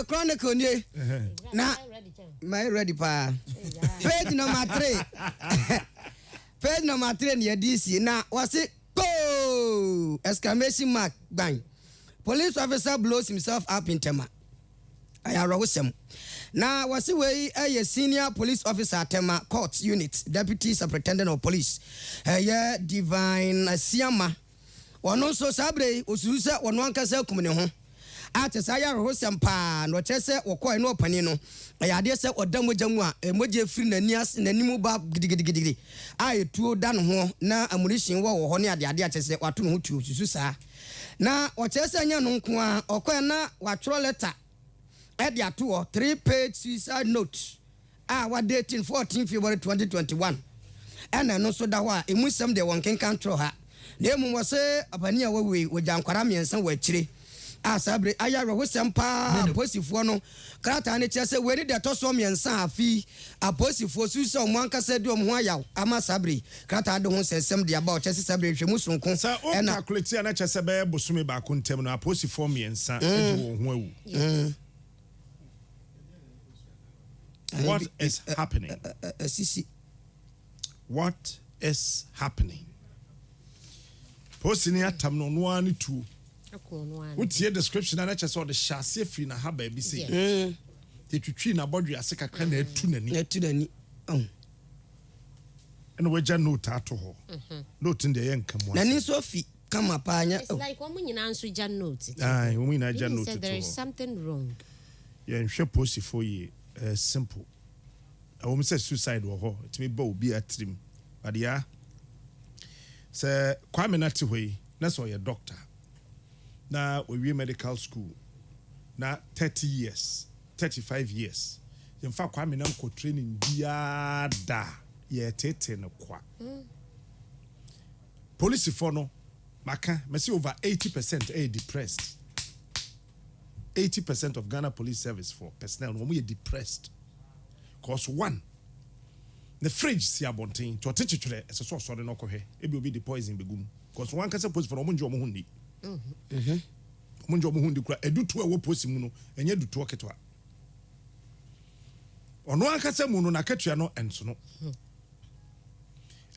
Chronicle nie. Na my ready pa. Page number 3. Page number 3 near DC. Na was it go! Exclamation mark bang. Police officer blows himself up in Tema. I arose him. Now was the way a senior police officer at Tema Court Unit, Deputy Superintendent of Police. Divine Siama. One also Sabre, Ususa, one kasa kumene ate saya rohosem pa no chese wokoi no panino ayade se odam gyamu a emoje firi nanias nanimu ba gidigidi aye tuo dan ho na ammunition wo ho ne ade achese wato no tuo susu saa na o chese anya no nko a okoi na watro letter e de ato 3-page suicide note wa dating 14 February 2021 ena no so da ho a emusem de won kenkan tro ha na emu wo se apani a we gyankwara miensa wa chire asabre aya rohosem pa aposifo no krata ne chese we de to so miensa afi aposifo susu o manka se de o ho ayaw ama sabre krata de ho sesem de aba o chese sabre hwemu sonko e na calculate na chese be bosumi ba ko ntem no aposifo miensa de wo ho awu. What is happening? What is happening? Posini atam no no ani tu. What's your description? And I just saw the chassis free na haba be say. The twitwi na bodwe ase kakra na etu nani. And we ja note ato ho. Note in the yenka mo. Nani so fi kama pa anya. It's like when you answer ja note. Aye, when we ja note. There is something wrong. Yeah, nhwe post for ye simple. I will say suicide wo ho. It me ba obi atrim. But yeah. Say kwame na ti hoi. Na so your doctor. Na we medical school na 30 years 35 years in fact kwame na ko training biada ye tete no kwa police for no maka me say over 80% depressed. 80% of Ghana police service for personnel no we depressed cause one the fridge si abonten to techichire so no ko he e bi obi the poison begum cause one can say police for no njo mo hunni munjo mo hundi kura edutu a wo posi mu no enye dutu oketwa ono akasa mu no na ketua no enso no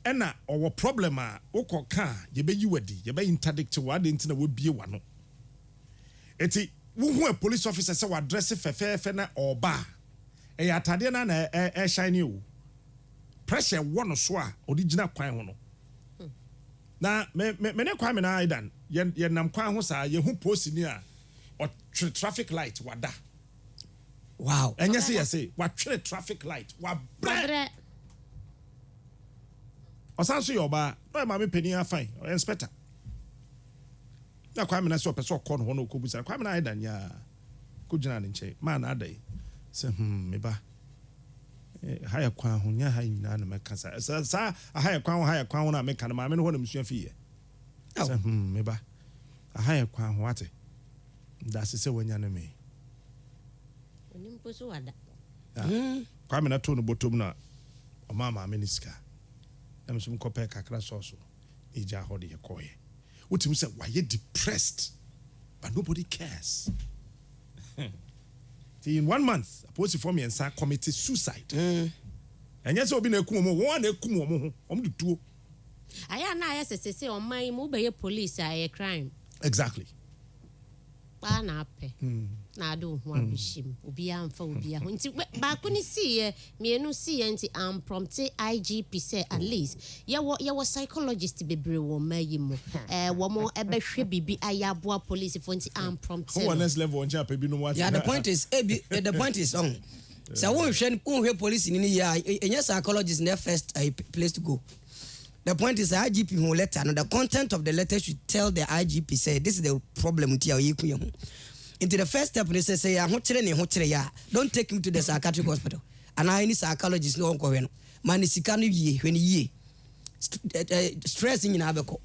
ena owo problem a ukoka ye be yiwadi ye be interdict wa de ntina wo bie wa no eti wo hu a police officer say wa address fefefe na oba e ya atade na shine o pressure wo so a original kwan ho no na me ne kwame na aidan ye nam kwan ho sa ye hu post ni a o traffic light wada wow enya say wa twere traffic light wa bre o san so yoba no ma me pani afan o inspector na kwame na so person ko no ho no ko busa kwame na aidan ya ko gina ne nche ma na adai se me ba haya kwa ho nya ha nyina na mekasa sa haya kwa na meka na ma me no ho na msua fiye me ba haya kwa ho ate da se wanya na me oni mposo wada kwa me na to no botom na o mama me niska na msum kope kakra soso ija ho de yekoye utim say why you depressed but nobody cares. In 1 month, a police for me and sa committed suicide. And yes, obi na ekumo one ekumo mo ho do tuo. Aya na aya say on my mo be police a crime. Exactly. Ba na pe. Na do ho abishim. Obi amfa obi a ho. Nti ba ko ni see me no see nti unprompted IGP say at least ye wo psychologist bebre wo mayi mo. Wo mo ebehwe bibi ayaboa police for nti unprompted. Who next level on japa bi no what. Yeah, the point is on. So won hwe police ni ya enya psychologist na first place to go. The point is the IGP who letter and the content of the letter should tell the IGP say this is the problem with you. Into the first step they say don't take him to the psychiatric hospital. And I need psychologist no go when man is when ye stressing in abeko.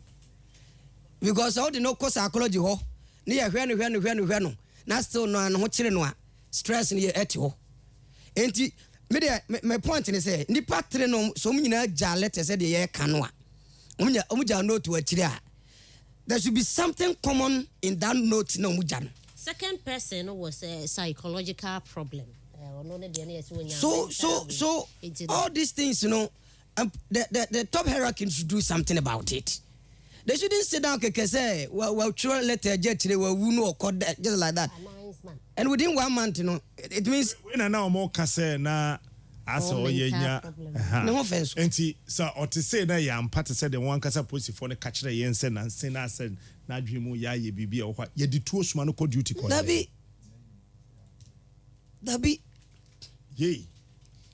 Because all the no cause psychology ho near when na still no an ho no stress in ye etio. Enti my point is say nipa tre no so nyina ja letter say the ye kanwa omuja note to a there should be something common in that note no mujan Second person was a psychological problem. So all these things, the top hierarchy should do something about it. They shouldn't sit down and say, well, try letter jet today, well, we know, just like that. And within 1 month, it means. When I now more case na aso no offense. Enti so or to say na ya ampa to say the one kasa police for the catch the yense na nse na said na dwemu ya ye bibia o ye di two osuma no ko duty ko. Dabi. Ye.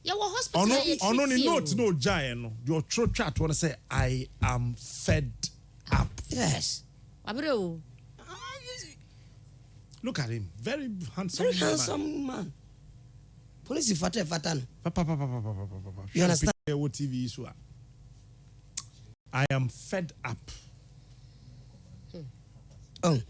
Ya wo hospital ono ni note no giant no. Your throat chat wanna say I am fed up. Yes. Abro. Look at him. Very handsome man. Police fata. Papa. You understand? What TV is what? I am fed up. Oh.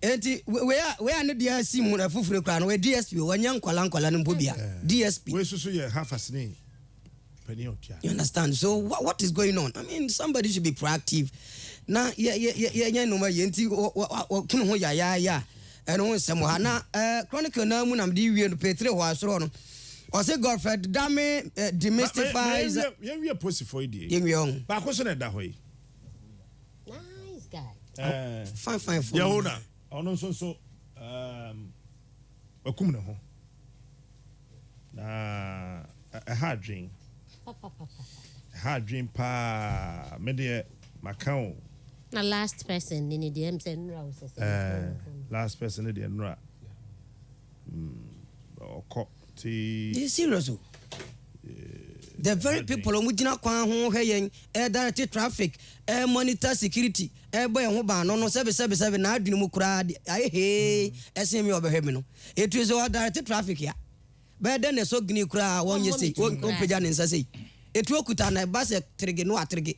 Enti we are no DSP mu na fufure kra no we DSP wanya nkwala no mbobia. DSP. We so you half as name. You understand? So what is going on? I mean, somebody should be proactive. Na yeah no ma yenti kunu ho ya. And on some na chronicle na mu nam di wie no petre ho asoro no. O say Godfred Dame demystifies. We post for you. Young. Ba ko so na da hoy. Nice guy. Fine. Ya ona. Ono so wakum ne ho. Na a hard dream. Hard dream pa me de macao. Na last person in the DM send last person in the Nra. You serious? The very people who did not come home here, direct traffic, monitor security, boy and Hoban, no 777, I didn't move crowd. I hey, SME over him. It was all direct traffic here. But then the so gni crowd, one you say, one companion and say, it woke with an bus trigger, no trigger.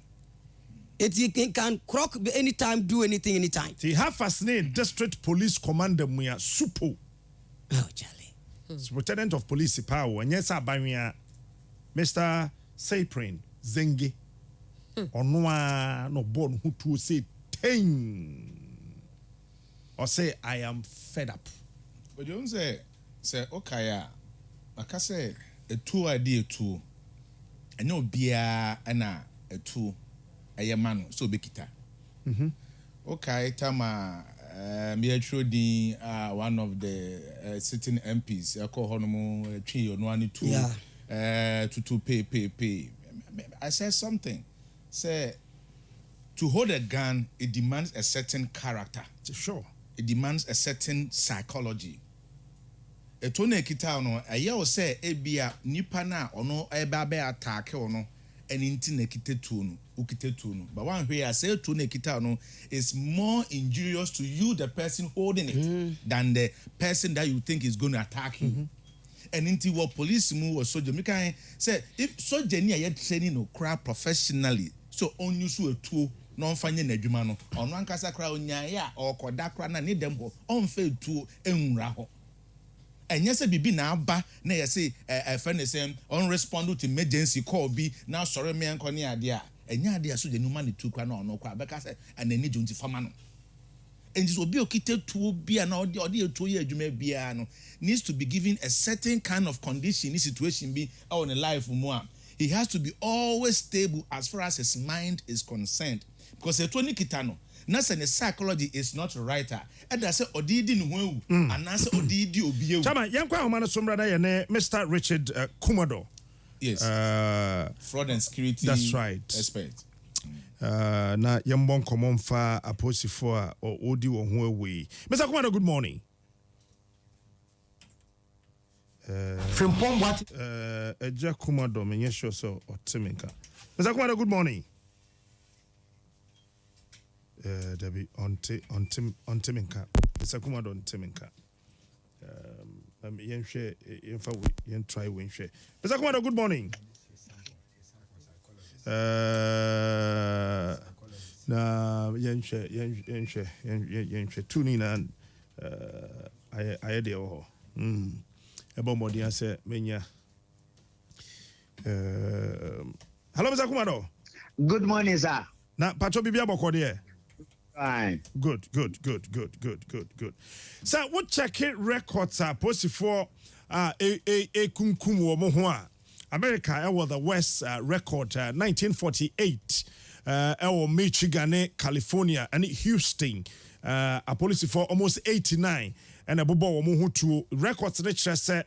It can croak anytime, do anything anytime. The half as name district police commander Muya Supo. Oh, Charlie. Lieutenant of police power, and yes, Abamia, Mr. Saprin Zengi. Onwa no born who to say 10 or say I am fed up. But you don't say okay, I say a 2 idea 2. I know beer and a 2. A man so bekita. Okay, Tama me actually one of the sitting MPs. I call honomo 3 or 1 2. Yeah. To pay. I said something. Say to hold a gun, it demands a certain character. Sure. It demands a certain psychology. Etone kita no aye o say ebia nipa na ono eba be attack ono eni na kitetu no ukitetu no but one way I say to na kita no is more injurious to you the person holding it than the person that you think is going to attack you. And into what police mu or soldier me can say if soldier ni aye training no cry professionally so on you so a tool no fanye na adwuma no ono ankasa kra onyaye a okoda kra na ne dem ho on fe tuo enwura ho enye se bibi na aba na ye say friend say on respond to emergency call bi na sorry me enko ne ade a enye ade a so de numa ne tu kra na ono kwa beka say anani jonti fama no enji so bi okite tuo bia na ode etuo ye adwuma bia no needs to be given a certain kind of condition in situation be on a life mu a he has to be always stable as far as his mind is concerned because etoni kita no na say the psychology is not right and I say odidi no hu and na say odidi obi ewu chama yenkwa homa no somra na ye ne Mr. Richard Kumado. Yes. Fraud and security. That's right. Expert. Na yembon komon fa aposifo a odi wo ho awi. Mr. Kumado, good morning. From what? Eja Kumado menye sure so otiminka. Mr. Kumado, good morning. Debbie on Timinka. Mr. Kumado on Timinka. Yen share yen try win share. Mr. Kumado, good morning. Na yen share tuni na I de ho. Ebo modi ase menya. Hello Mr. Kumado. Good morning, sir. Na pacho bibia boko de. Fine. Good. So what check it records are posted for a kunkum wo ho a America was the West record 1948 Michigan, California and Houston a policy for almost 89 and a bobo wo ho to records rich say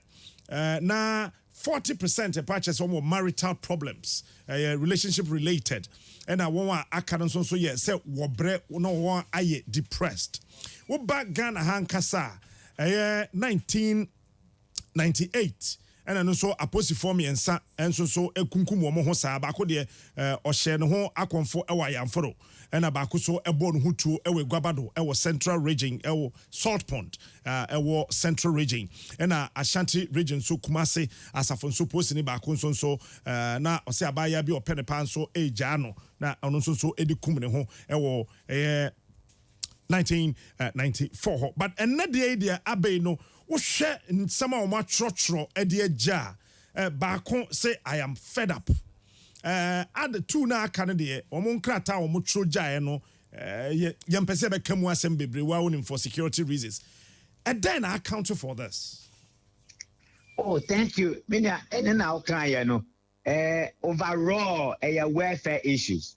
na 40% of purchase of marital problems relationship related and I want aka so say wobre no one aye depressed wo back Ghana hankasa 1998 and I so aposi for me and so ekunkum wo ho saa ba ko de ohye ne ho akonfo ewa yamforo and abako so ebo no hutu ewe gwabado ewo central region ewo salt pond ewo central region and Ashanti region so Kumasi asafo so posi ni bako so na ose abaya bi opene pan so eja no na ono so edi kum ne ho ewo 1994 but another idea abe no wo hwe nsama o ma trotro ede agya baako say I am fed up add two na aka ne de omo nkrata omo tro gyae no yempese be kamu asem bebre wa wonim for security reasons and then I account for this. Oh, thank you. Minya ene na okan ye no overall welfare issues.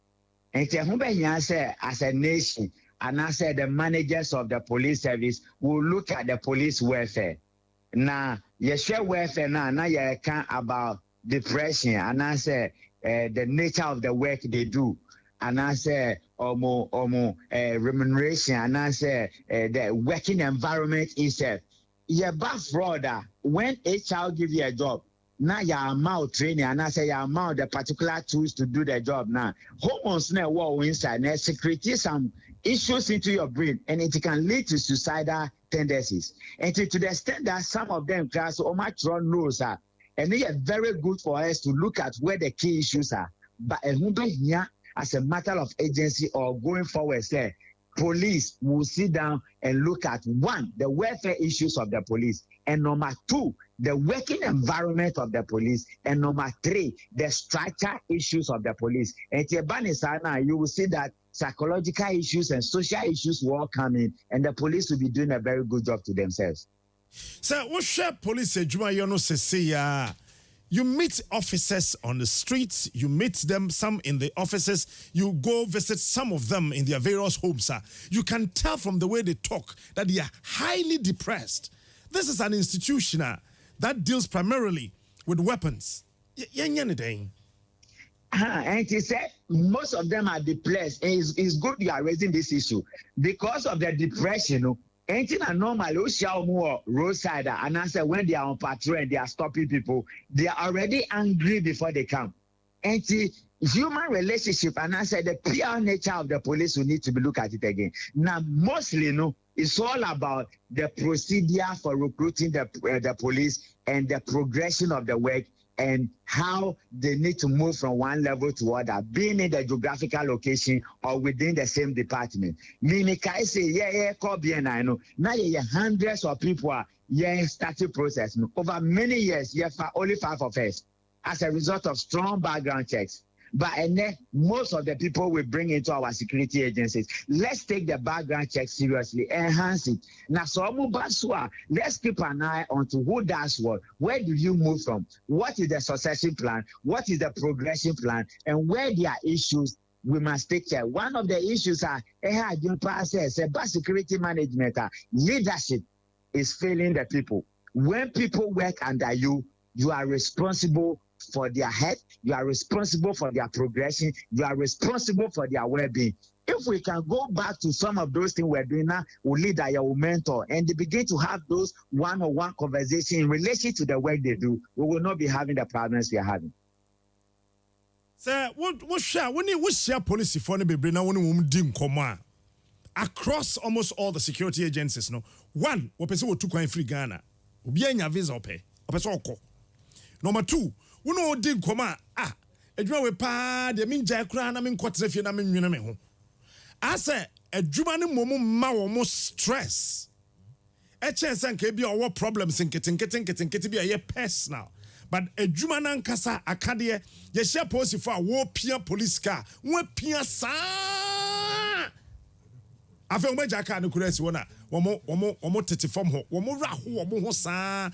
And ho be nya say as a nation and I said the managers of the police service will look at the police welfare. Now, you share welfare now you can about depression and I say the nature of the work they do. And I say remuneration and I say the working environment itself. You're bad fraud when HR give you a job. Now you amount training and I say you amount the particular tools to do the job now. Hormones now war inside now security some issues into your brain and it can lead to suicidal tendencies. And to the extent that some of them class so much run knows and they are very good for us to look at where the key issues are. But as a matter of agency or going forward, say police will sit down and look at one, the welfare issues of the police, and number two, the working environment of the police, and number three, the structure issues of the police. And you will see that psychological issues and social issues will all come in, and the police will be doing a very good job to themselves. So, what share police you meet officers on the streets, you meet them, some in the offices, you go visit some of them in their various homes. You can tell from the way they talk that they are highly depressed. This is an institution that deals primarily with weapons. And he said most of them are depressed. It's good you are raising this issue because of the depression. Anything normal, roadside, and I said when they are on patrol and they are stopping people, they are already angry before they come. And human relationship, and I said the pure nature of the police, we need to be look at it again. Now, mostly, it's all about the procedure for recruiting the police and the progression of the work and how they need to move from one level to other, being in the geographical location or within the same department. Meaning, I say, I know. Now, hundreds of people are starting process. Over many years, only 5 of us as a result of strong background checks. But and then most of the people we bring into our security agencies. Let's take the background check seriously, enhance it. Now, so let's keep an eye on to who does what. Where do you move from? What is the succession plan? What is the progression plan? And where there are issues, we must take care. One of the issues are security management, leadership is failing the people. When people work under you, you are responsible for their health, you are responsible for their progression, you are responsible for their well-being. If we can go back to some of those things we're doing now, we'll lead our mentor and they begin to have those one-on-one conversations in relation to the work they do, we will not be having the problems we are having. Sir, what share policy for the baby now when dim command across almost all the security agencies? No one, what person to free Ghana, Ubianya visa pay, or number two. Uno dig koma edwuma we pa de min jai kra na min kwotrefie na min nwene me ho ase edwuma ne momu ma wo mo stress e chense nka bi owo problems nkete bi aye personal but edwuma na nkasa akade ye share policy for wo pia police car wo pia sa Afa mo ja ka no kura si wona omo tete fam ho omo ra ho omo ho saa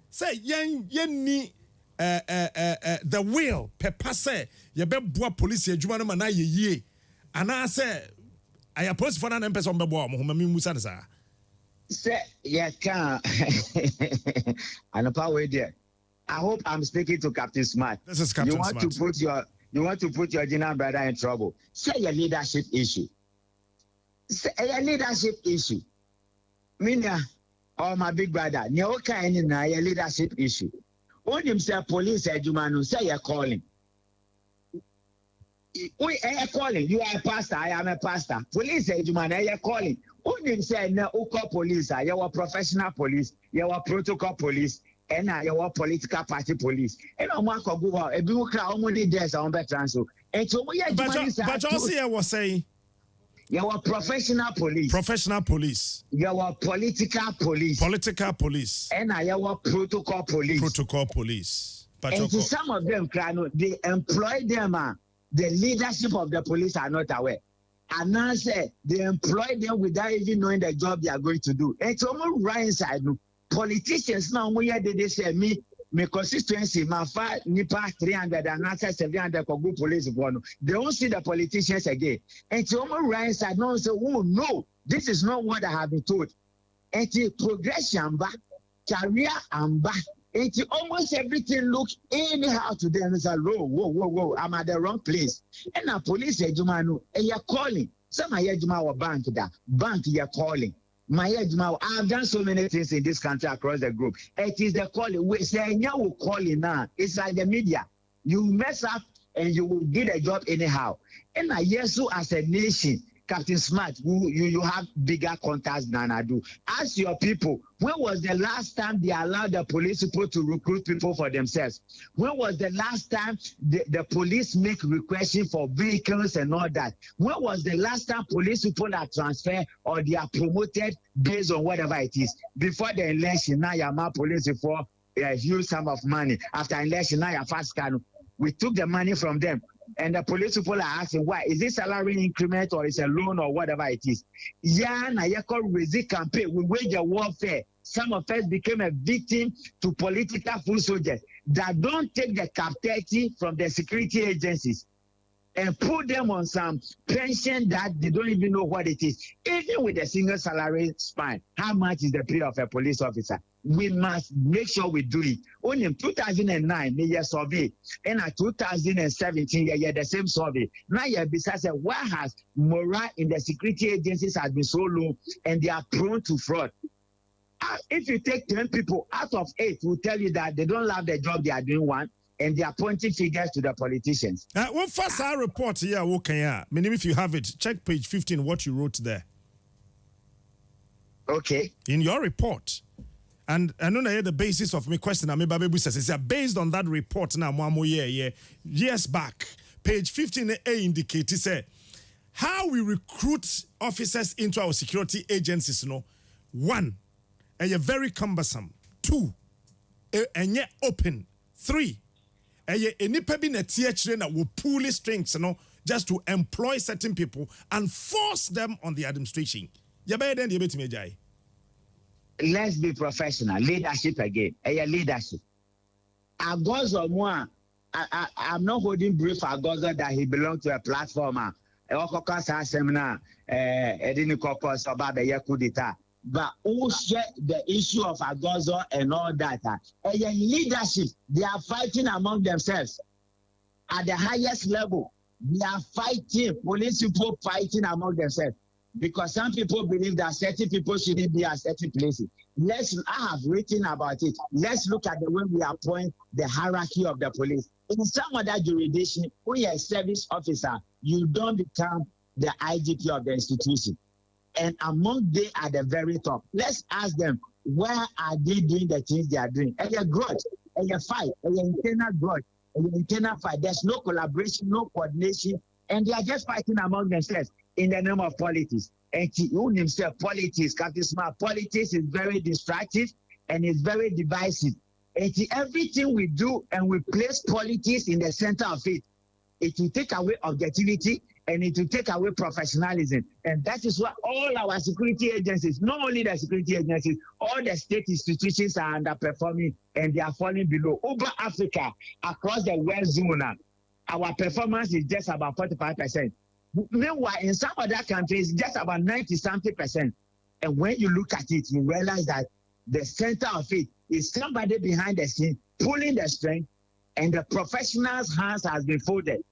say yen ni the will pepper say ye be boa police adwuma no ma na ye yie ana say aya police for na person be boa omo ho ma mi musa ne saa say yeah can anopa we there. I hope I'm speaking to Captain Smart. This is Captain Smart. You want to put your general brother in trouble. Say your leadership issue. Say your leadership issue. Minya or my big brother. Nyoka any na your leadership issue. When him say police ejumanu say you're calling. We are calling. You are a pastor. I am a pastor. Police ejumanu you're calling. When him say no uko police, you are professional police, you are protocol police. And your political party police. And I'm going to go out. If you crowd only there's on better so. And so we are. But also, I was saying, you are professional police. Professional police. You are political police. Political police. And you are protocol police. Protocol police. But and to some of them, they employ them. The leadership of the police are not aware. And now say they employ them without even knowing the job they are going to do. And so I'm right inside. Politicians now they say me constituency my far nipa 300 and answer 700 for good police one. They don't see the politicians again. And so right inside now say, oh no, this is not what I have been told. And the progression back, career and back. And almost everything looks anyhow to them. It's like, whoa, I'm at the wrong place. And the police say, Jumanu, and you're calling. Some of you Juma bank that bank you're calling. I've done so many things in this country across the group. It is the calling. We say now calling now. It's like the media. You mess up and you will get a job anyhow. And I yes, so as a nation, Captain Smart, you have bigger contacts than I do. Ask your people, when was the last time they allowed the police people to recruit people for themselves? When was the last time the police make requests for vehicles and all that? When was the last time police people are transferred or they are promoted based on whatever it is? Before the election, now you're my police for a huge sum of money. After election, now you're fast can. We took the money from them. And the police people are asking, why? Is this salary increment or is a loan or whatever it is? Yeah, na yako resist campaign. We wage a warfare. Some of us became a victim to political foot soldiers that don't take the captivity from the security agencies and put them on some pension that they don't even know what it is. Even with a single salary span, how much is the pay of a police officer? We must make sure we do it. Only in 2009, the year survey, and in 2017, the same survey. Now, besides, why has morale in the security agencies has been so low and they are prone to fraud? If you take 10 people out of 8, will tell you that they don't love the job they are doing one, and they are pointing figures to the politicians. Well, first our report here, okay, meaning if you have it, check page 15, what you wrote there. Okay. In your report. And I know the basis of my question. I mean, based on that report now, years back, page 15A indicates say how we recruit officers into our security agencies. One, and you're very cumbersome. Two, and yet open. Three, and yet any pebi na THN will pull strings, just to employ certain people and force them on the administration. Let's be professional. Leadership again. Leadership. Agozo moi, I'm not holding brief Agozo that he belonged to a platform. Seminar, but who share the issue of Agozo and all that? Leadership. They are fighting among themselves at the highest level. They are fighting. Police people fighting among themselves. Because some people believe that certain people shouldn't be at certain places. I have written about it. Let's look at the way we appoint the hierarchy of the police. In some other jurisdiction, when you're a service officer, you don't become the IGP of the institution. And among they are the very top. Let's ask them, where are they doing the things they are doing? And your grudge, and your fight, and your internal grudge, and your internal fight. There's no collaboration, no coordination, and they are just fighting among themselves in the name of politics. And he himself, politics, Captain Smart, politics is very destructive and it's very divisive. And everything we do and we place politics in the center of it, it will take away objectivity, and it will take away professionalism. And that is why all our security agencies, not only the security agencies, all the state institutions are underperforming and they are falling below. Over Africa, across the West zone, our performance is just about 45%. Meanwhile, in some other countries, just about 90-something%. And when you look at it, you realize that the center of it is somebody behind the scene pulling the string, and the professionals' hands has been folded.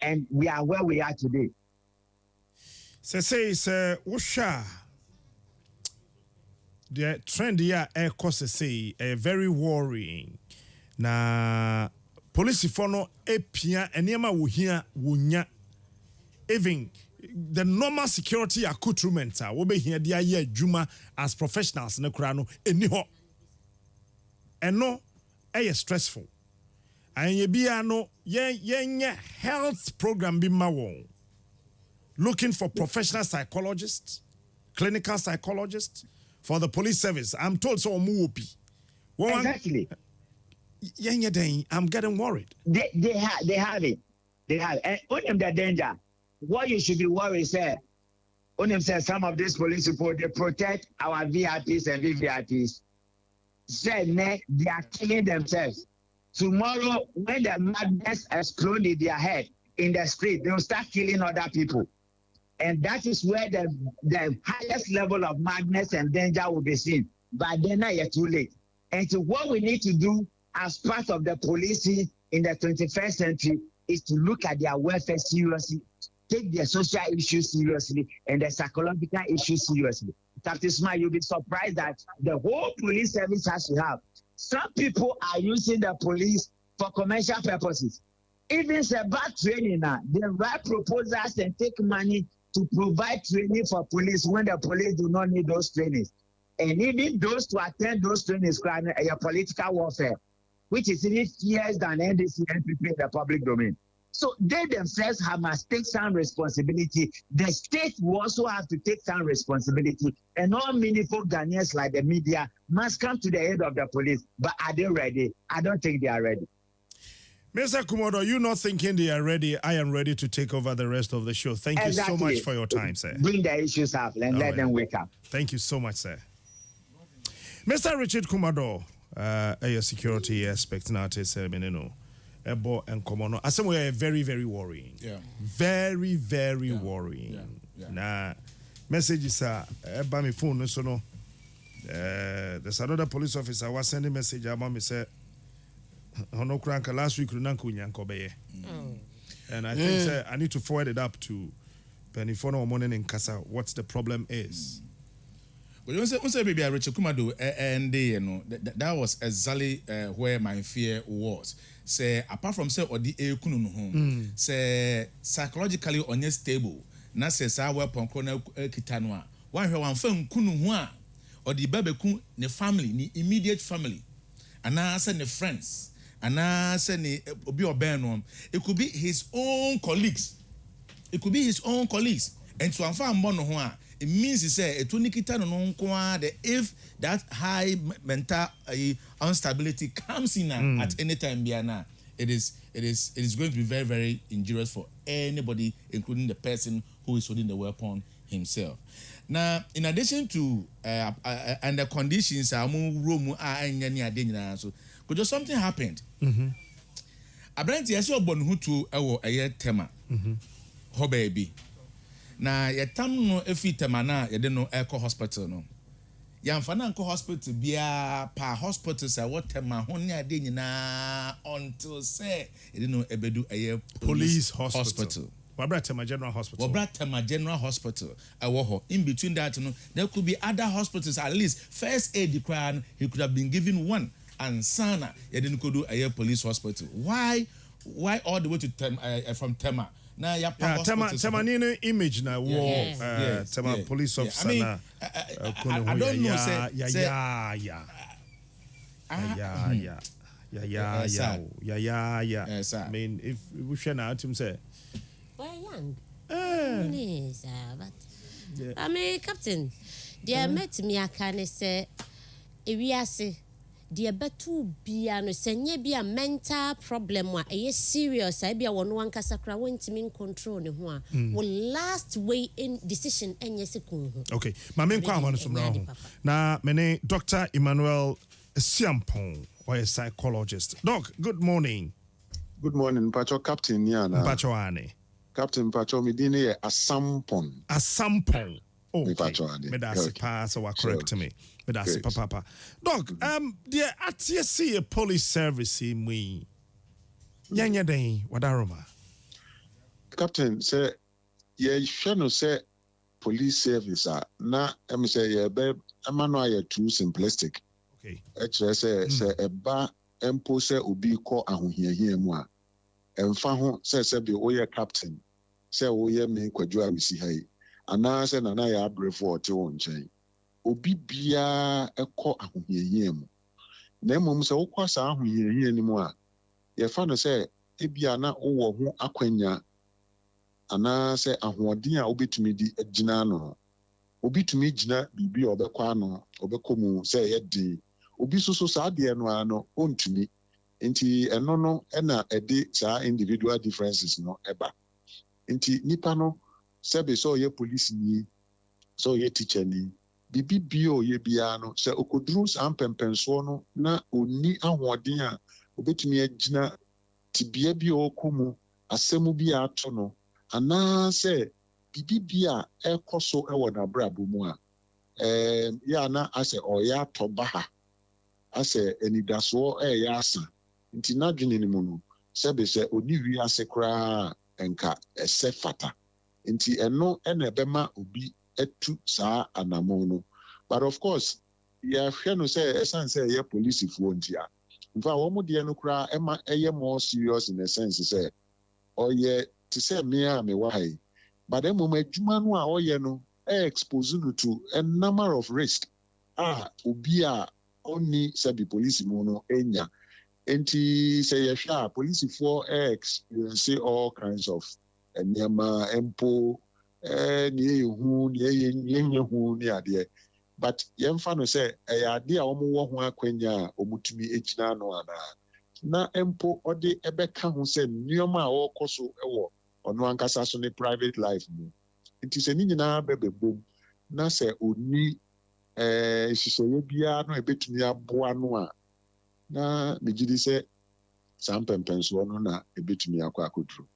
And we are where we are today. Say, Usha, the trend here, air cost say, very worrying. Na police fono epia enema wuhia wunya. Even the normal security accoutrements will be here the year Juma as professionals in the Kurano eniho. And no, stressful. And ye be no ye health program be mawon. Looking for professional psychologists, clinical psychologists for the police service. I'm told so muopi. Exactly. I'm getting worried. They have it. They have it. And on them the danger. What you should be worried, sir. On them says some of these police people, they protect our VIPs and VVIPs. Say they are killing themselves. Tomorrow, when the madness explode in their head in the street, they will start killing other people. And that is where the highest level of madness and danger will be seen. But then it's too late. And so what we need to do as part of the policing in the 21st century is to look at their welfare seriously, take their social issues seriously, and the psychological issues seriously. Captain Smart, you'll be surprised that the whole police service has to have. Some people are using the police for commercial purposes. Even the bad training now, they write proposals and take money to provide training for police when the police do not need those trainings. And even those to attend those trainings are a political warfare, which is even fierce than NDC and NPP in the public domain. So they themselves must take some responsibility. The state will also have to take some responsibility. And all meaningful Ghanaians like the media must come to the aid of the police. But are they ready? I don't think they are ready. Mr. Kumodo, you're not thinking they are ready. I am ready to take over the rest of the show. Thank you so much for your time, sir. Bring the issues up and let them wake up. Thank you so much, sir. Mr. Richard Kumado, a security aspect now, Ebo and Komono. I say we are very, very worrying. Yeah. Very, very worrying. Yeah. Nah, messages are by my phone. So no, there's another police officer was sending message. Mama said, "Hono kranka last week runanku nyankobeye." And I think I need to forward it up to Penny Fono Morning in Kasa. What the problem is. Well, you say baby Richard Kumado, and that was exactly where my fear was. Say apart from say or the ekunu say psychologically unstable. Na say sa weapon kona kitanwa. One fan kunu ho a or the babeku ne family, ni immediate family. And I say ne friends. And I say ne obi oben. It could be his own colleagues. It could be his own colleagues. And to anfa mbono ho a it means he say etunikita no nko if that high mental instability comes in at any time biana it is going to be very, very injurious for anybody, including the person who is holding the weapon himself. Now, in addition to and the conditions room so because something happened. Apparently, I saw Bonhutu a tema. Ho baby. Na yetam no efi temana yede no eco hospital no yamfana nko hospital bia pa hospital say what tema ho ne ade nyina until say yede no ebedu police hospital Wabratema General Hospital. Wabratema General Hospital. In between that, there could be other hospitals. At least first aid crime, he could have been given one. And Sana, he didn't go do a police hospital. Why all the way to from Tema? Now, Tema nini image na war. Tema police officer. I don't know. I mean, if we share now, Tim say. We're young. But I mean, Captain, they met me. I can say, if we are say, deɛ bɛto bia no sɛ nyɛ bia mental problem a ɛyɛ serious a bia wɔno ankasa kora wɔntimi control ne ho a wo last way in decision ɛnyɛ sɛ kun ho okay ma me nkɔ ama no so mmra ho na mene Dr. Emmanuel Siampong or a psychologist. Doc, good morning. Good morning, Pacho Captain Niana. Pacho Ane. Captain Pacho Midini Asampon. Asampon. Okay. Pacho Ane. Medasi pass or correct me. Medasi papa. Doc, dear ATSC a police service in we. Yanya day, wadaroma. Captain, say, ye shano say police service na say ye be amano too simplistic. Okay. Actually, say eba empo sɛ obi kɔ ahohiahia mu a ɛmfa ho sɛ bi woyɛ captain sɛ woyɛ me kwadwo a wisi ha yi anaa sɛ nana yɛ abrɛfo ɔte wo nkyɛn obi biara ɛkɔ ahohiahia mu na mmom sɛ wokɔ saa ahohiahia no mu a yɛfa no sɛ ebia na wowɔ ho akwanya anaa sɛ ahoɔden a wobɛtumi di agyina no obi tumi gyina biribi a ɔbɛkɔ ano ɔbɛkɔ mu sɛ ɛyɛ den obi so saa deɛ no ano ontumi nti ɛno no ɛna ɛde saa individual differences no ɛba nti nipa no sɛbe sɛ ɔyɛ police ni sɛ ɔyɛ teacher ni bibi bio ɔyɛ biara no sɛ okoduru saa mpɛmpɛnsoɔ no na onni ahoɔden a obetumi agyina tibea bi a ɔkɔ mu asɛm bi a ato no anaasɛ bibi bi a ɛkɔ so ɛwɔ n'abrabɔ mu a yɛ ana asɛ ɔyɛ atɔ ba ha asɛ anidasoɔ ɛyɛ asa nti n'adwene ne mu no sɛbe sɛ oni wiase koraa nka ɛsɛ fata nti ɛno ɛna ɛbɛma obi atu saa anamɔ no but of course yɛahwɛ no sɛ ɛsan sɛ ɛyɛ polisifoɔ nti a mfa wɔn deɛ no koraa ɛma ɛyɛ more serious in the sense sɛ ɔyɛ te sɛ mmea a mewɔ ha yi but mmom adwuma no a ɔyɛ no expose no to a number of risk a obi a ɔnni sɛbi polisi mu no enya nti sɛ yɛhwɛ a polisifoɔ experience all kinds of nneɛma mpo ne yɛhu ne yɛnyɛ hu ne adeɛ but yɛmfa no sɛ ɛyɛ adeɛ a wɔwɔ ho akwanya a wɔmutumi gyina no anaa na mpo ɔde ɛbɛka ho sɛ nneɛma a wɔrekɔ so wɔ ɔno ankasa so ne private life mu nti sɛ ne nyinaa bɛbɛbom na sɛ ɔni hyehyɛeɛ biara no ɛbɛtumi aboa no a na megye di sɛ saa mpɛmpɛnsoɔ no na ɛbɛtumi akɔ akɔduru.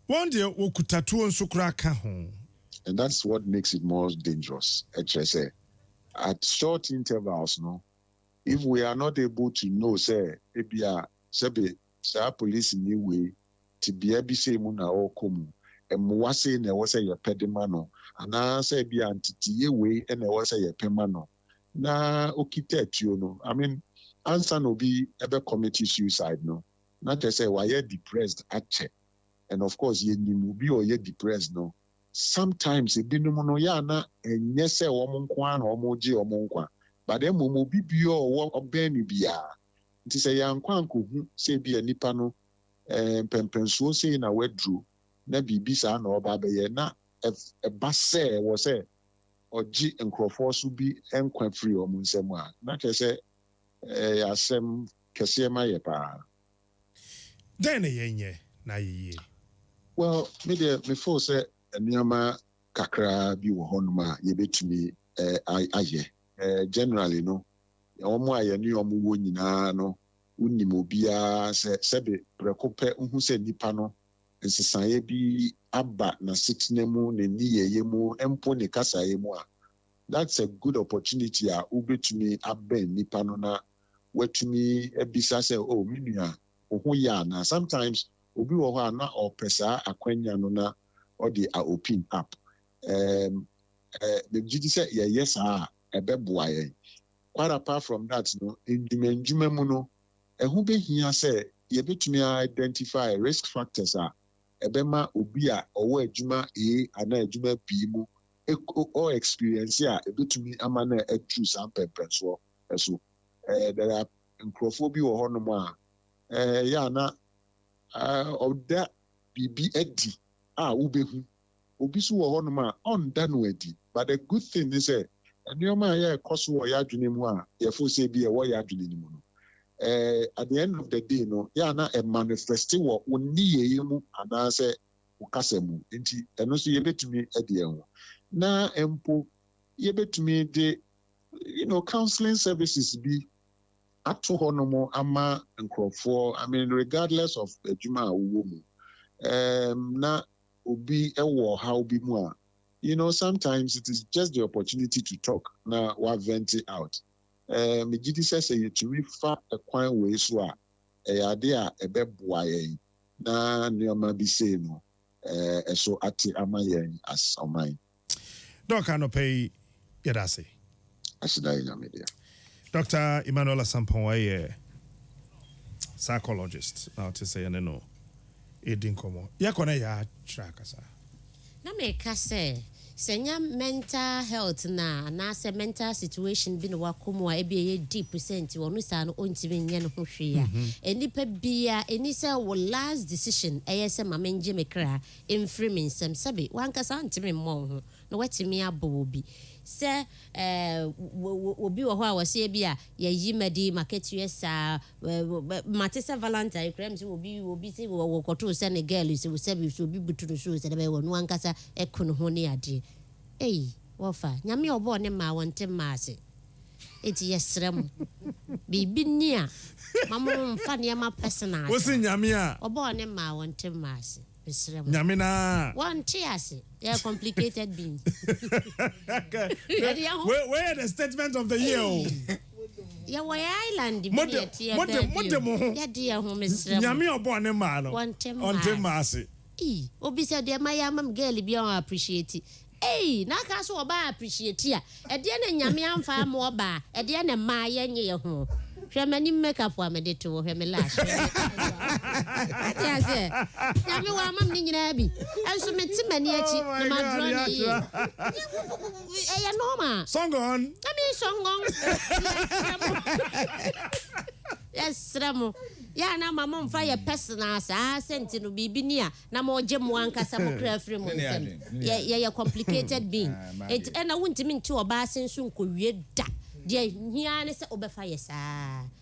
One day wokutatuo nso kora ka ho. And that's what makes it more dangerous. Actually, say at short intervals, no, if we are not able to know, say, ebia, sebe, say police in new way, to be able to say muna o komu, and mwase ne wase ye pedimano, and I say be antiti way and ne wase ye pemano. Na okite you no. I mean, answer no be ever committee suicide no. Not to say why you depressed at and of course ye be or ye depressed no. Sometimes ebinom no ya na enye sɛ wɔn nko ara na wɔn gye wɔn nkwa but then mo bi bi o ɔbɛn ni bia nti sɛ yankwa nkohu sɛ bi nipa no pɛmpɛnsuo sɛ na waduru na biribi saa na ɔba bɛyɛ na ɛba sɛ wɔ sɛ ɔgye nkurɔfoɔ so bi nkwa firi wɔn nsam a na kyerɛ sɛ asɛm kɛseɛ ma yɛ paa. Dɛn na yɛnyɛ na yɛyie. Well me deɛ me feel sɛ nneɛma kakra bi wɔ hɔnom a yɛbɛtumi ayɛ generally no wɔn a yɛne wɔn wɔ nyinaa no wonim obiara sɛbe prɛko pɛ wohu sɛ nipa no nsesaeɛ bi aba n'asetena mu ne nniyɛeɛ mu mpo ne kasaeɛ mu a that's a good opportunity a wobɛtumi abɛn nipa no na watumi abisa sɛ oh me nua wo ho yɛ anaa sometimes obi wɔ hɔ a na ɔpɛ saa akwanya no na or the open up. The duty said, yes, quite apart from that, no, in the Menjumemuno, and who be here say, you bet me identify risk factors are Ebema Ubia or Juma E and a Juma Pimu or experience, yeah, a bit to me a manner a true sample so there are Crawfobia or Honoma, Yana of that BB Eddie. Ubehu. Obi so wɔ hɔ nom a ɔnda no adi. But the good thing is nneɛma a yɛrekɔ so wɔ yɛadwene mu a yɛfo sɛ bi ɛwɔ yɛadwene no mu no at the end of the day no yɛ ana manifeste wɔ wo nniyɛeɛ mu anaasɛ wo kasa mu nti ɛno nso yɛbɛtumi de ɛho na mpo yɛbɛtumi de counseling services bi ato hɔ no mo ama nkurɔfoɔ I mean regardless of adwuma a wowɔ mu na obi ɛwɔ how bi mu a sometimes it is just the opportunity to talk na wa vent it out megidi sɛ yɛtumi fa ɛkwan wei so a ɛyɛ ade a ɛbɛboa yɛn na nneɛma bi sei no ɛso ate ama yɛn as ɔman dɔka no pɛi yɛda ase ahyeda yɛ nyame deɛ Dr. Emmanuel Asampon, psychologist. Now to say no, it didn't come on. Yakona ya trakasa. Na meka say mental health na say mental situation bi no wakomo a e deep percent wonu sa no ontimi nye no hwehwe ya. Enipa bia eni say wo last decision say mamenje mekra emfiri mensem sabe wankasa ntimi mmɔ ho na watimi abo obi. Say obi wo ho a wose bia yayi madi market USA matesa valentine krem se obi se wo koto se ne girl se wo sabi so obi butu so se be wo no ankasa ekono ho ne ade wofa nyame obo ne ma wonte maase eti yesrem bibi ni a mamo mfa ne ma personal wo se nyame a obo ne ma wonte maase nyame na wonte ase they are complicated beings. Where the statement of the year? Ya wa island mo de mo ho. Ya de ho mesrem. Nyame obo ne ma no. Onte ma ase. Obi say de ma ya mam girl bi on appreciate. Na ka so oba appreciate a. E de na nyame amfa am oba. E de na ma ya nye ye ho. Hwe mani makeup wa me de to hwe me lash. Ati ase. Nyame wa mam ni nyina bi. Enso me ti mani achi na ma drone. Ya normal. Song on. I mean song on. Yes, Ramo. Ya na mama mfa ye personal sa senti no bibi ni a na mo gye mo ankasa mo kra free mo nsem. Ye complicated being. It na wontimi nti oba asenso nkowie da. Dia hia ne se obefa ye sa.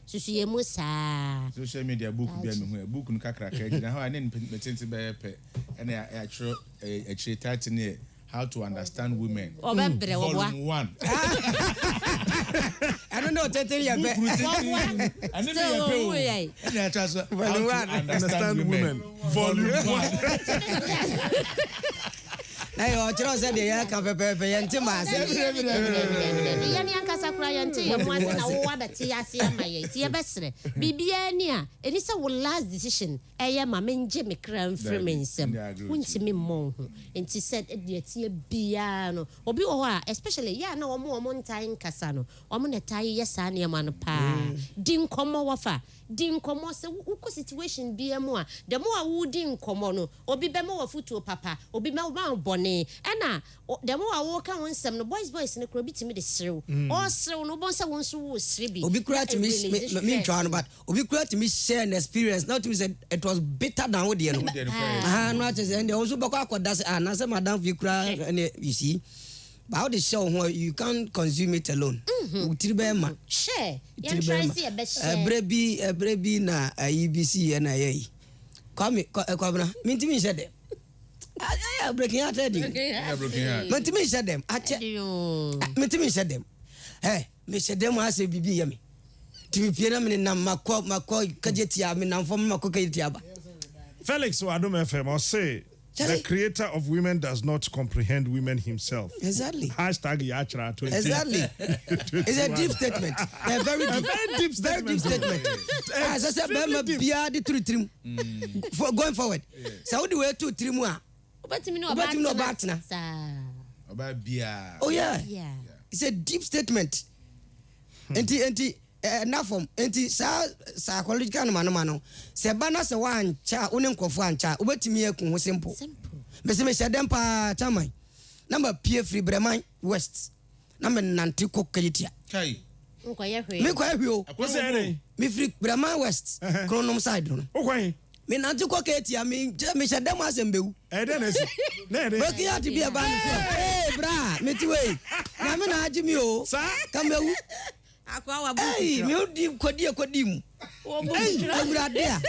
Susu ye mu sa. Social media book bi me ho book no kakra ka gina ho ane metenti be pe ene ya chiro a title ne how to understand women. Volume 1. I don't know totally ya be. And then ya trust Volume 1 understand women. Volume 1. Ayo chiro se de ya ka pepe yente maase. Yani ankasa kura yente ye moase na wo abeti ase amaye. Ti ye besre. Bibia ni a eni se wo last decision eye ma menje me kra mfiri mensem. Wunti me mmon ho. Enti said de tie bia no. Obi wo ho a especially ya na omo ntai nkasa no. Omo ne tai ye sa ne ma no pa. Di nkomo wofa. Di nkomo se wo situation bia mu a. The more wo di nkomo no. Obi be mo wafutuo papa. Obi me wo bon ena demo a wo ka won sem no boys ne kro bitimi de serew o serew no bon se won so wo serebi obi kura timi me ntwa no but obi kura timi share an experience not to say it was better than what no no at say and also bako akoda say na say madam vi kura you see but how the show you can't consume it alone utiribe ma share you try see a best share ebrebi na IBC na yei come mintimi share them breaking out ready. Breaking out. Mentimi said them. Mentimi said them. Hey, me said them as a bibi yami. To be piano me na mako kajetia me na form mako kajetia ba. Felix Wadum FM or say the creator of women does not comprehend women himself. Exactly. #Yachra 20. Exactly. It's a deep statement. A very deep statement. As I said, bia the trim. For going forward. So the way to trim wa. About bia. Oh yeah. It's a deep statement. Enti enough from enti psychological man se bana se wan cha unen kofo ancha obetimi ekun ho simple me se dem pa chaman number pie free breman west na me nante kokayitia kai me kwa hwe o me free breman west kronom side no okwan me nante kokayitia me se dem asembeu na ede Baki ati bi aba ni bra meti we na me na agi mi o kamewu akwa wa bu hey me odi kwadi mu wo bu awurade a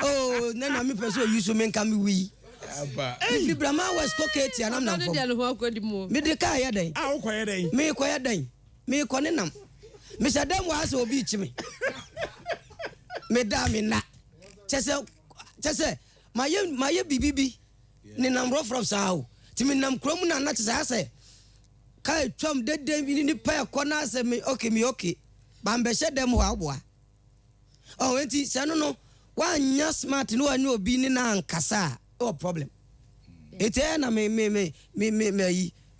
oh na me person use me nka me wi aba hey brama west koketi anam na fo me de ka ya den wo koye den me koye den me ko ne nam me sadam wa so obi chi me me da me na chese maye bibibi ni nam ro from sao timi nam krom na chese ase kai twam dede ni pa ko na ase me okay ba mbe she dem wa aboa oh enti se no wa nya smart no anya obi ni na nkasa no problem ete na me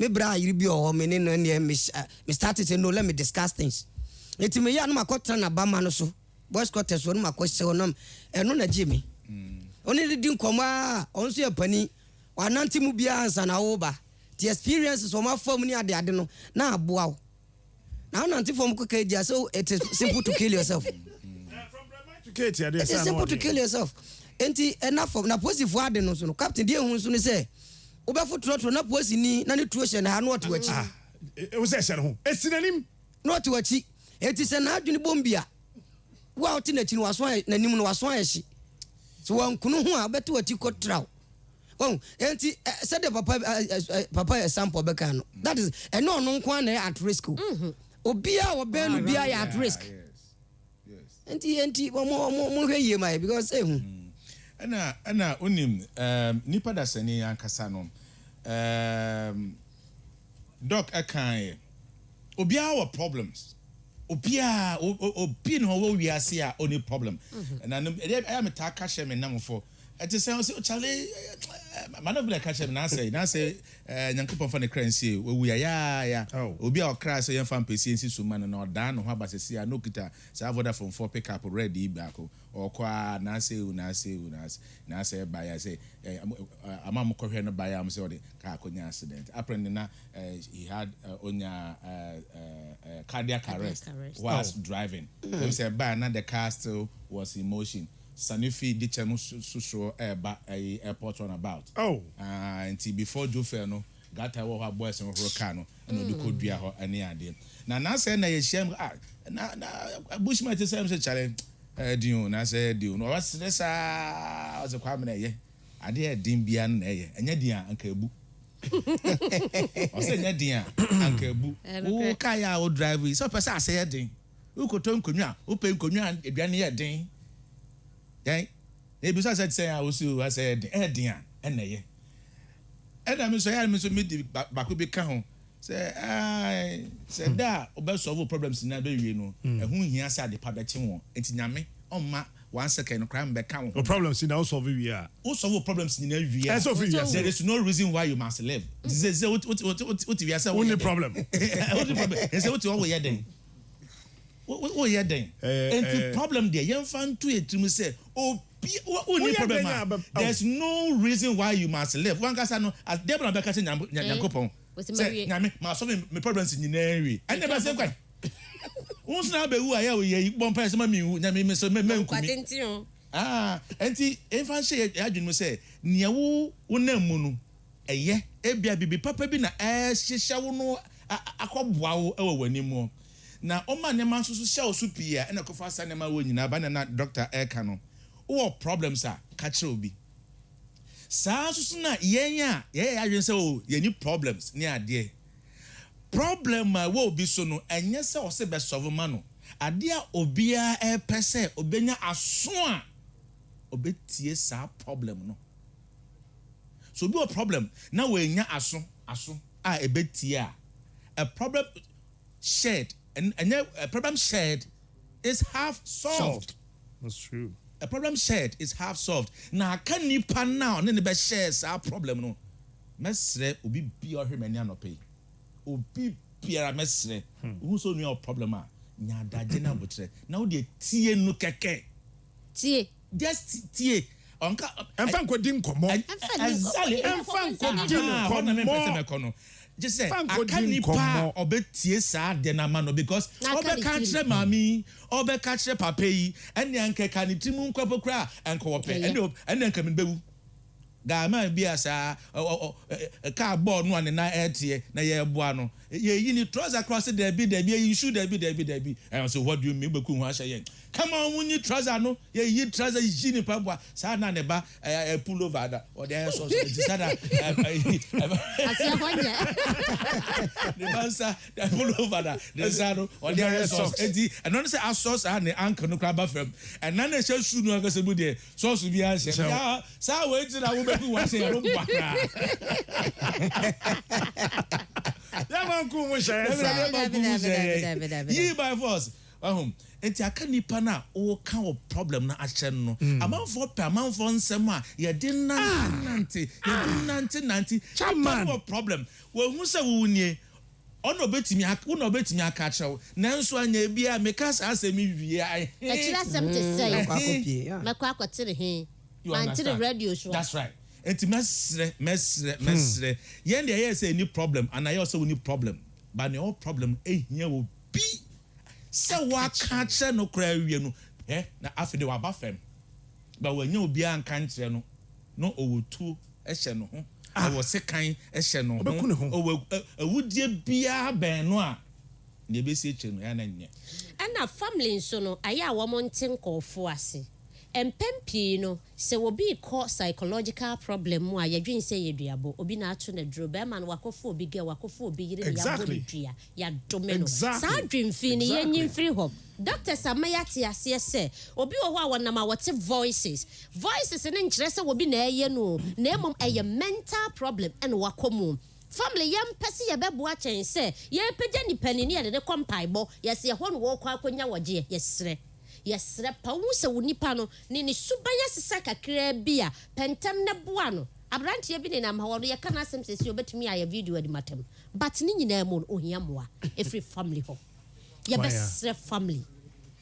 bra yiri bi o me ni no me started to know let me discuss things eti me ya no makotra na ba ma no so boys quarters no makose no eno na jimi oni di nkoma onso ya pani wananti mu bia ansa na wo ba the experiences o ma form ni ade no na aboa wo na wananti form ko ka so it is simple to kill yourself it is simple to kill yourself enti enough of na positive ade no so no captain die hu so no say wo be fotrotro na posi ni na ne tuo hye na ha no to achi wo se hye no ho esinanim no to achi enti se na adwene bombia wa oti na chi no waso na nim no waso ahye so wan kunu ho a beto ati ko traw oh enti said the papa example beka no that is eno no nko na at risk obia wo be no bia ya at risk enti mo hwe ye mai because ana onim nipa da sani ankasa no doc akan obia wo problems obia obi no wo wiase a oni problem na I am ta ka she me namfo eti say chale man of like ka she me na say nyankopon fa ne kransie we ya obi a okra say yan fa mpesi ensi suma no oda no ho abasesi a no kita say avoda from 4 pick up ready baako okwa na say buy I say amam ko hwe no buy am say ode ka akonya accident apprend na he had onya cardiac arrest was driving so say buy na the car still was in motion Sanufi di chemu so airport on about until before Jofe no gata wo ha boys no ro car no na odi ko dua ho ane ade na say na ye shem na bushman say say challenge diu na say diu no was sa was kwa me na ye ade e din bia na ye enya din anka ebu o say enya din anka ebu wo ka ya o drive so person say din wo ko to nkonwa wo pe nkonwa aduane ye din then e bi so say I also say din na ye and me so ya me so me di bako bi ka ho say da obe solve problems na be wie no ehun hia say ade pa be che won enti nyame omma 1 second crime be ka won problems in also we are solve problems in every year there is no reason why you must live say what we are say only problem say what we are then what you then enti problem there yen fan to etim say only problem there's no reason why you must live one kasa no as devil be ka say nyankopon say nyame ma solve me problems in every I never say kwai won't na be wu aya we ye bon person ma mi wu nyame me so me nkumi enti enfan she adwunu say nia wo namu no eye ebia bibi papa bi na hyehya wo no akọboa wo ewo wani mu na oma ne man so hye osu pia na kofa sa ne ma wo nyina ba na doctor eka no wo problems a ka kire obi saa so na yenya ye adwen say o ye ni problems ni ade problem wo obi so no enye se o se be solve ma no ade a obia pese obenya aso a obetie saa problem no so be a problem na we nya aso a ebetie a problem shared and a problem shared is half solved. That's true. A problem shared is half solved. Na ka nipa now ne be share sa problem no. Mesre obi bi o hwemani anope. Obi biara mesre. Who so no problem a nya daje na botre. Na wo de tie no keke. Tie. Just tie. Onka emfa nkodi nkomo. Exactly. Emfa nkodi nkomo. Just say akanipa obetie saa de na ma no because obe ka kire mami obe ka kire papa yi ene anke ka ni timu nkopokra anko wope ene anke me bewu Gama be as a car board no and na airtie na ye boa no. Ye ni trouser cross there be you should there be. And so what do you mean be ku ho ahye? Come on, when you trouser no, ye trouser yi ni pabwa. Sa na ne ba pull over that or there so that Asia honya. The answer pull over that. The zaro or there so and not say sauce and the anchor no crab firm. And none shall shoot no go se bu there. So be answer. Yeah, sa wait till I will be one say ro bakra. Yamanku mo share. Ye by force. Enti aka nipa na o ka o problem na ahyɛ no amanfo pe amanfo nsɛm a yɛ de nante chairman problem wo hu sɛ wo nie ono betimi aka kyerɛw nanso anya bia meka sa asɛm wie ai ɛkyira asɛm te sɛ mɛkɔ akɔtere he mantere radio show that's right enti mesre yɛn de yɛ sɛ any problem and I also need problem but no problem ehia wo bi sɛ waka kyerɛ no kora awie no na afede waba fam ba wanya obi anka nkyerɛ no owotu ɛhyɛ no ho ɔwɔ sekan ɛhyɛ no ho owudie bia bɛn no a ne besi ekyɛ no ya na nyɛ ɛna family nso no ayɛ a wɔn nte nkɔɔfo ase empempi no sɛ obi kɔ psychological problem mu a yɛdwen sɛ yɛduabo obi na ato na duro bɛma no wakɔfo obi gɛ wakɔfo obi yire ne yabɔ ne dua yɛadome no saa dwemfi ne yɛnyi mfiri hɔ Dr. Samaya te aseɛ sɛ obi wɔ hɔ a wɔnam a wɔte voices ne nkyerɛ sɛ obi na ɛyɛ no na emom ɛyɛ mental problem ɛna wakɔ mu family yam pɛsi yɛbɛboa kyɛn sɛ yɛpɛgya nipa ni ne yɛde ne kɔmpaebɔ yɛsɛ yɛhɔ no wɔkɔ akɔnya wɔgye yɛsrɛ pa wo sɛ wo nipa no ne subanya sesa kakra bi a pentam na boa no abrantie bi ne nam hɔ no yɛka na asɛm sɛ obetumi ayɛ video adi matam but ne nyinaa mu no ohia moa every family hɔ yɛbɛsrɛ family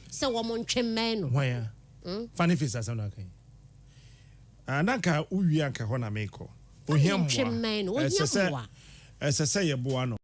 sɛ wɔn ntwemmɛn no why funny face asɛm na kan anaka uwi anka hɔ na mekɔ ohia moa ntwemmɛn no ohia moa ɛsɛ sɛ yɛboa no